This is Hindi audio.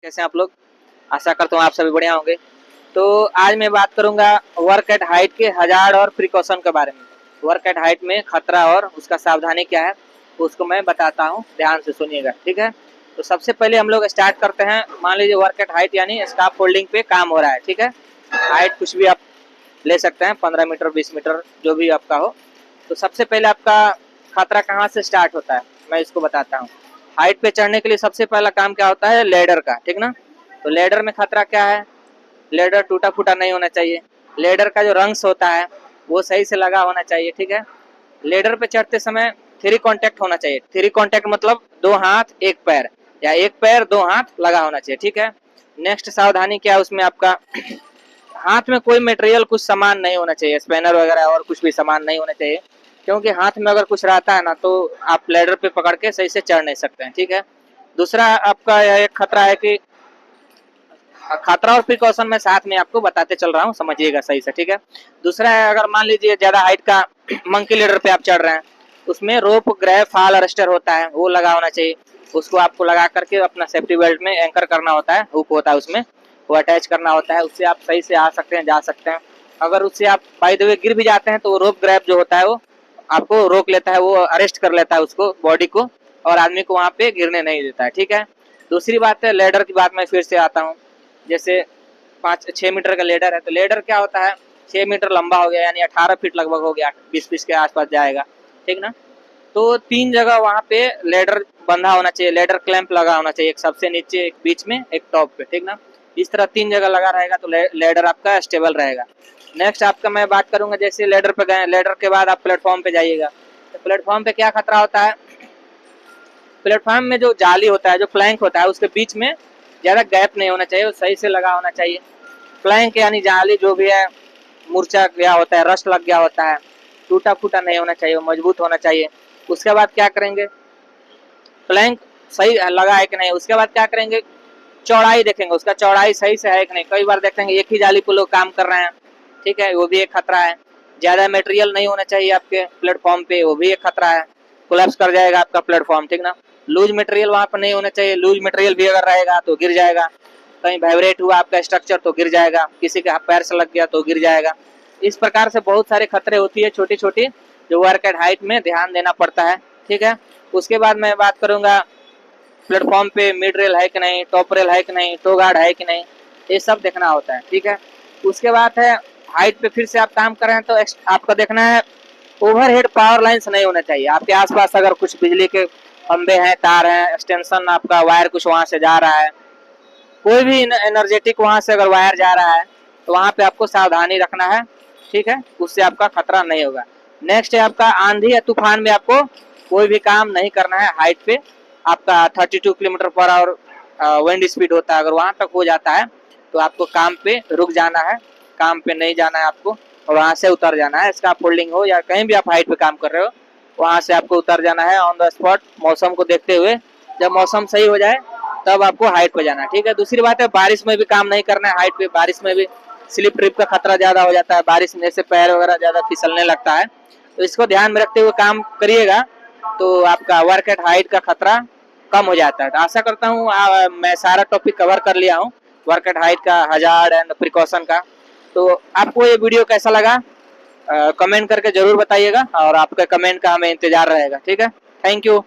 कैसे हैं आप लोग। आशा करता हूँ आप सभी बढ़िया होंगे। तो आज मैं बात करूंगा वर्क एट हाइट के हजार्ड और प्रिकॉशन के बारे में। वर्क एट हाइट में खतरा और उसका सावधानी क्या है उसको मैं बताता हूँ, ध्यान से सुनिएगा, ठीक है। तो सबसे पहले हम लोग स्टार्ट करते हैं। मान लीजिए वर्क एट हाइट यानी स्काफ फोल्डिंग पे काम हो रहा है, ठीक है। हाइट कुछ भी आप ले सकते हैं, 15 मीटर 20 मीटर जो भी आपका हो। तो सबसे पहले आपका खतरा कहाँ से स्टार्ट होता है मैं इसको बताता हूँ। हाइट पे चढ़ने के लिए सबसे पहला काम क्या होता है, लेडर का, ठीक ना। तो लेडर में खतरा क्या है, लेडर टूटा फूटा नहीं होना चाहिए। लेडर का जो रंग्स होता है वो सही से लगा होना चाहिए, ठीक है। लेडर पे चढ़ते समय थ्री कांटेक्ट होना चाहिए। थ्री कांटेक्ट मतलब दो हाथ एक पैर या एक पैर दो हाथ लगा होना चाहिए, ठीक है। नेक्स्ट सावधानी क्या है उसमें आपका, हाथ में कोई मटेरियल कुछ सामान नहीं होना चाहिए, स्पैनर वगैरह और कुछ भी सामान नहीं होना चाहिए। क्योंकि हाथ में अगर कुछ रहता है ना तो आप लेडर पे पकड़ के सही से चढ़ नहीं सकते हैं, ठीक है। दूसरा आपका यह एक खतरा है कि खतरा और प्रिकॉशन मैं साथ में आपको बताते चल रहा हूँ, समझिएगा सही से, ठीक है। दूसरा है, अगर मान लीजिए ज्यादा हाइट का मंकी लेडर पे आप चढ़ रहे हैं, उसमें रोप ग्रैब फाल अरेस्टर होता है वो लगा होना चाहिए। उसको आपको लगा करके अपना सेफ्टी बेल्ट में एंकर करना होता है, हुक होता है उसमें, वो अटैच करना होता है। उससे आप सही से आ सकते हैं, जा सकते हैं। अगर उससे आप बाय द वे गिर भी जाते हैं तो रोप ग्रैब जो होता है वो आपको रोक लेता है, वो अरेस्ट कर लेता है उसको, बॉडी को, और आदमी को वहां पे गिरने नहीं देता है, ठीक है। दूसरी बात है लेडर की बात, मैं फिर से आता हूँ। जैसे 5-6 मीटर का लेडर है तो लेडर क्या होता है, 6 मीटर लंबा हो गया यानी 18 फीट लगभग हो गया, 20 फीट के आसपास जाएगा, ठीक ना। तो 3 जगह वहां पे लेडर बंधा होना चाहिए, लेडर क्लैंप लगा होना चाहिए, एक सबसे नीचे, एक बीच में, एक टॉप पे, ठीक ना। इस तरह 3 जगह लगा रहेगा तो लेडर आपका स्टेबल रहेगा। नेक्स्ट आपका मैं बात करूंगा, जैसे लेडर पे गए, लेडर के बाद आप प्लेटफॉर्म पे जाइएगा। तो प्लेटफॉर्म पे क्या खतरा होता है, प्लेटफॉर्म में जो जाली होता है, जो प्लैंक होता है, उसके बीच में ज्यादा गैप नहीं होना चाहिए, वो सही से लगा होना चाहिए। प्लैंक यानी जाली जो भी है, मुरझा गया होता है, रस्ट लग गया होता है, टूटा फूटा नहीं होना चाहिए, वो मजबूत होना चाहिए। उसके बाद क्या करेंगे, प्लैंक सही लगा है कि नहीं, उसके बाद क्या करेंगे, चौड़ाई देखेंगे, उसका चौड़ाई सही से है कि नहीं। कई बार देखेंगे एक ही जाली पे लोग काम कर रहे हैं, ठीक है, वो भी एक खतरा है। ज्यादा मटेरियल नहीं होना चाहिए आपके प्लेटफॉर्म पे, वो भी एक खतरा है, कोलैप्स कर जाएगा आपका प्लेटफॉर्म, ठीक ना। लूज मटेरियल वहां पर नहीं होना चाहिए, लूज मटेरियल भी अगर रहेगा तो गिर जाएगा। कहीं वाइब्रेट हुआ आपका स्ट्रक्चर तो गिर जाएगा, किसी के पैर से लग गया तो गिर जाएगा। इस प्रकार से बहुत सारे खतरे होती है, छोटी छोटी, जो वर्क एट हाइट में ध्यान देना पड़ता है, ठीक है। उसके बाद मैं बात करूंगा प्लेटफॉर्म पे मिड रेल है कि नहीं, टॉप रेल है कि नहीं, टो गार्ड है कि नहीं, ये सब देखना होता है, ठीक है। उसके बाद है हाइट पे फिर से आप काम कर रहे हैं तो आपको देखना है ओवरहेड पावर लाइन्स नहीं होना चाहिए। आपके आसपास अगर कुछ बिजली के खंबे हैं, तार हैं, एक्सटेंशन आपका वायर कुछ वहां से जा रहा है, कोई भी एनर्जेटिक वहां से अगर वायर जा रहा है तो वहां पे आपको सावधानी रखना है, ठीक है, उससे आपका खतरा नहीं होगा। नेक्स्ट है आपका आंधी या तूफान में आपको कोई भी काम नहीं करना है हाइट पे। आपका 32 kilometre per hour wind speed होता है, अगर वहां तक हो जाता है तो आपको काम पे रुक जाना है, काम पे नहीं जाना है आपको, और वहां से उतर जाना है। इसका फोल्डिंग हो या कहीं भी आप हाइट पे काम कर रहे हो, वहां से आपको उतर जाना है ऑन द स्पॉट, मौसम को देखते हुए। जब मौसम सही हो जाए तब आपको हाइट पे जाना है, ठीक है। दूसरी बात है बारिश में भी काम नहीं करना है हाइट पे, बारिश में भी स्लिप ट्रिप का खतरा ज्यादा हो जाता है, बारिश में से पैर वगैरह ज्यादा फिसलने लगता है, तो इसको ध्यान में रखते हुए काम करिएगा तो आपका वर्क एट हाइट का खतरा कम हो जाता है। तो आशा करता हूँ मैं सारा टॉपिक कवर कर लिया हूँ वर्क एट हाइट का, हजार्ड एंड प्रिकॉशन का। तो आपको ये वीडियो कैसा लगा कमेंट करके जरूर बताइएगा, और आपके कमेंट का हमें इंतजार रहेगा, ठीक है। Thank you.